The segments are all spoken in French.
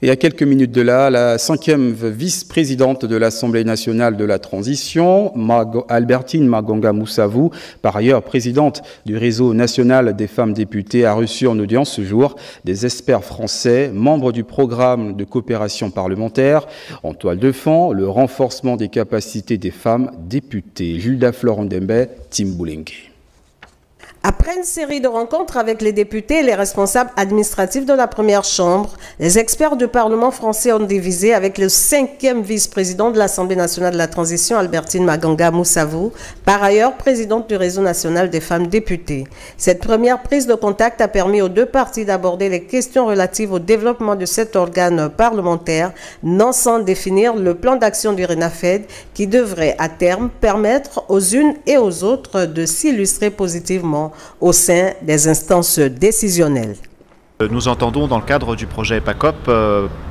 Et à quelques minutes de là, la 5e vice-présidente de l'Assemblée nationale de la transition, Albertine Magonga Moussavou, par ailleurs présidente du réseau national des femmes députées, a reçu en audience ce jour des experts français, membres du programme de coopération parlementaire. En toile de fond, le renforcement des capacités des femmes députées. Julda Florent-Dembe, Tim Boulengue. Après une série de rencontres avec les députés et les responsables administratifs de la première chambre, les experts du Parlement français ont divisé avec le 5e vice-président de l'Assemblée nationale de la transition, Albertine Magonga Moussavou, par ailleurs présidente du réseau national des femmes députées. Cette première prise de contact a permis aux deux parties d'aborder les questions relatives au développement de cet organe parlementaire, non sans définir le plan d'action du RENAFED qui devrait à terme permettre aux unes et aux autres de s'illustrer positivement au sein des instances décisionnelles. Nous entendons, dans le cadre du projet EPACOP,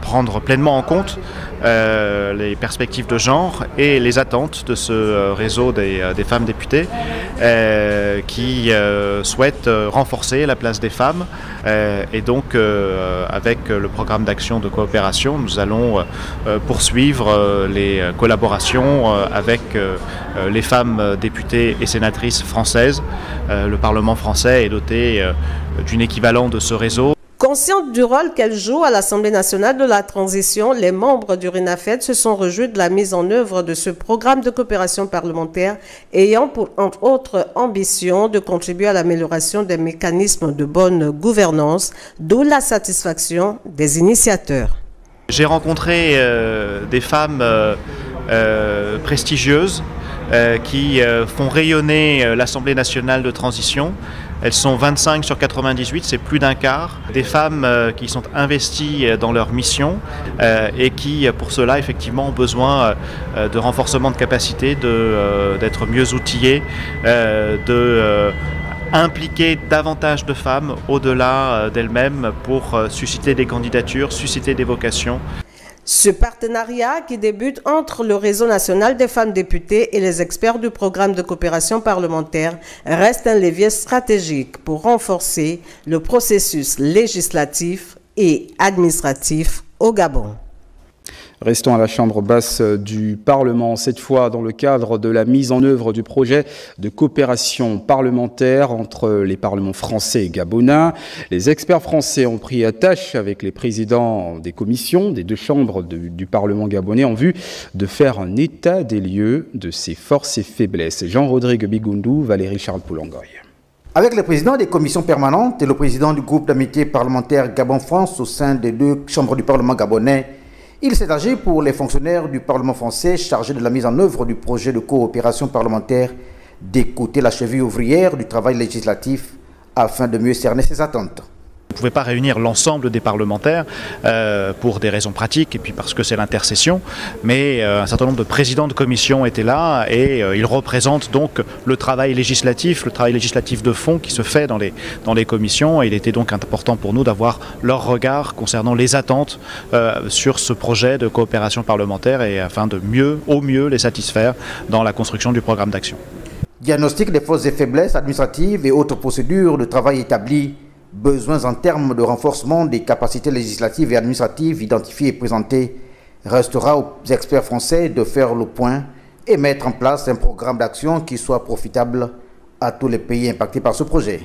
prendre pleinement en compte les perspectives de genre et les attentes de ce réseau des femmes députées qui souhaitent renforcer la place des femmes. Et donc, avec le programme d'action de coopération, nous allons poursuivre les collaborations avec les femmes députées et sénatrices françaises. Le Parlement français est doté d'une équivalent de ce réseau. Consciente du rôle qu'elle joue à l'Assemblée nationale de la transition, les membres du RENAFED se sont réjouis de la mise en œuvre de ce programme de coopération parlementaire ayant pour entre autres ambition de contribuer à l'amélioration des mécanismes de bonne gouvernance, d'où la satisfaction des initiateurs. J'ai rencontré des femmes prestigieuses qui font rayonner l'Assemblée nationale de transition. Elles sont 25 sur 98, c'est plus d'un quart. Des femmes qui sont investies dans leur mission et qui, pour cela, effectivement, ont besoin de renforcement de capacité, d'être mieux outillées, impliquer davantage de femmes au-delà d'elles-mêmes pour susciter des candidatures, susciter des vocations. Ce partenariat qui débute entre le réseau national des femmes députées et les experts du programme de coopération parlementaire reste un levier stratégique pour renforcer le processus législatif et administratif au Gabon. Restons à la chambre basse du Parlement, cette fois dans le cadre de la mise en œuvre du projet de coopération parlementaire entre les parlements français et gabonais. Les experts français ont pris attache avec les présidents des commissions des deux chambres du Parlement gabonais en vue de faire un état des lieux de ses forces et faiblesses. Jean-Rodrigue Bigoundou, Valérie Charles Poulangoy. Avec le président des commissions permanentes et le président du groupe d'amitié parlementaire Gabon-France au sein des deux chambres du Parlement gabonais, il s'est agi pour les fonctionnaires du Parlement français chargés de la mise en œuvre du projet de coopération parlementaire d'écouter la cheville ouvrière du travail législatif afin de mieux cerner ses attentes. On ne pouvait pas réunir l'ensemble des parlementaires pour des raisons pratiques et puis parce que c'est l'intercession, mais un certain nombre de présidents de commission étaient là et ils représentent donc le travail législatif de fond qui se fait dans les commissions, et il était donc important pour nous d'avoir leur regard concernant les attentes sur ce projet de coopération parlementaire et afin de au mieux les satisfaire dans la construction du programme d'action. Diagnostic des forces et faiblesses administratives et autres procédures de travail établies, besoins en termes de renforcement des capacités législatives et administratives identifiées et présentées, restera aux experts français de faire le point et mettre en place un programme d'action qui soit profitable à tous les pays impactés par ce projet.